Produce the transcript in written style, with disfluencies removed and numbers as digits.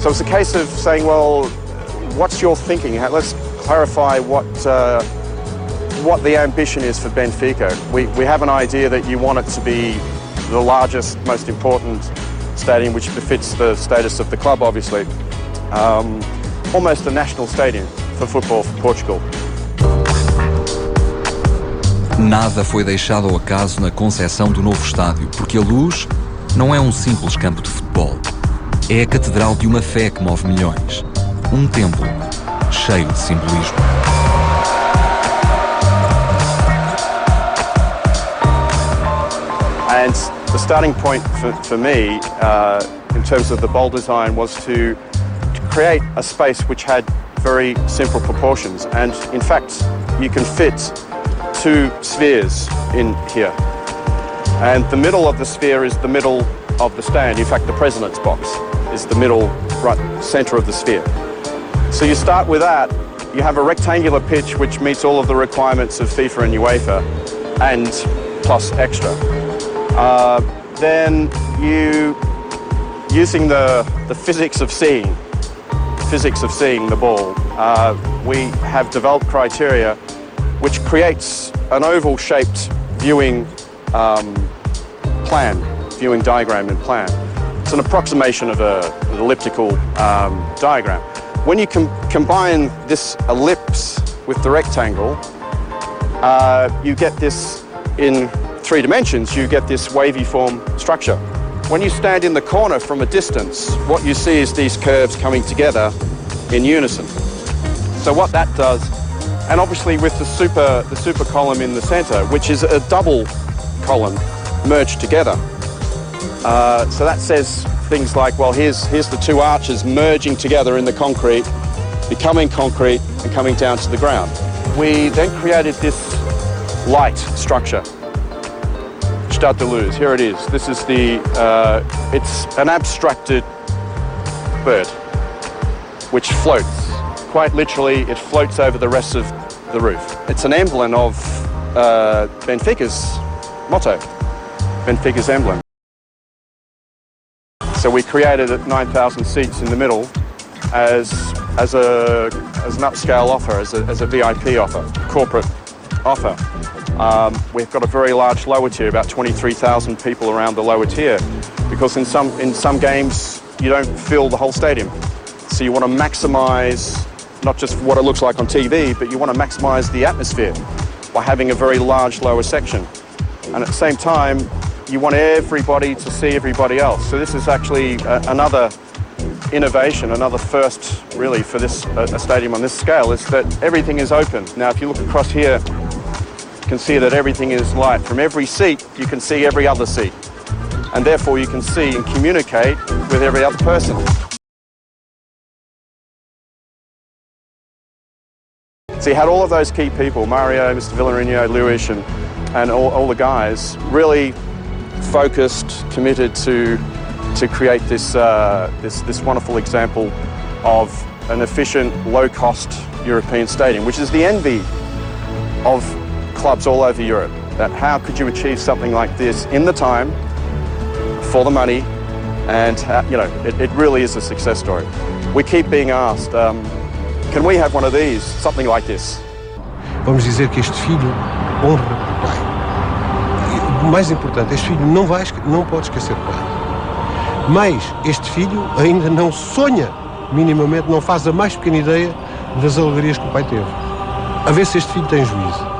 So it's a case of saying, well, what's your thinking? Let's clarify what the ambition is for Benfica. We have an idea that you want it to be the largest, most important stadium, which befits the status of the club, obviously. Almost a national stadium for football for Portugal. Nada foi deixado ao acaso na concepção do novo estádio, porque a Luz não é um simples campo de futebol. É a catedral de uma fé que move milhões. Um templo cheio de simbolismo. And the starting point for me, in terms of the bowl design, was to create a space which had very simple proportions. And in fact, you can fit 2 spheres in here. And the middle of the sphere is the middle of the stand. In fact, the president's box is the middle, right centre of the sphere. So you start with that. You have a rectangular pitch which meets all of the requirements of FIFA and UEFA, and plus extra. Then you, using the physics of seeing the ball, we have developed criteria which creates an oval-shaped viewing diagram and plan. It's an approximation of an elliptical diagram. When you combine this ellipse with the rectangle, you get this in 3 dimensions, you get this wavy form structure. When you stand in the corner from a distance, what you see is these curves coming together in unison. So what that does, and obviously with the super column in the center, which is a double column merged together. So that says things like, well, here's the 2 arches merging together in the concrete, becoming concrete and coming down to the ground. We then created this light structure. Estádio da Luz, here it is. This is it's an abstracted bird which floats. Quite literally, it floats over the rest of the roof. It's an emblem of Benfica's motto, Benfica's emblem. So we created it 9,000 seats in the middle as an upscale offer, as a VIP offer, corporate offer. We've got a very large lower tier, about 23,000 people around the lower tier, because in some games you don't fill the whole stadium. So you want to maximise not just what it looks like on TV, but you want to maximise the atmosphere by having a very large lower section. And at the same time, you want everybody to see everybody else. So this is actually another innovation, another first really for a stadium on this scale, is that everything is open. Now if you look across here, you can see that everything is light. From every seat, you can see every other seat. And therefore you can see and communicate with every other person. So you had all of those key people, Mario, Mr. Villarinho, Luis, and all the guys, really focused, committed to create this wonderful example of an efficient, low-cost European stadium, which is the envy of clubs all over Europe. That how could you achieve something like this in the time, for the money, and it really is a success story. We keep being asked, can we have one of these, something like this? Vamos dizer que este filho honra o pai. O mais importante, este filho não pode esquecer o pai. Mas este filho ainda não sonha minimamente, não faz a mais pequena ideia das alegrias que o pai teve. A ver se este filho tem juízo.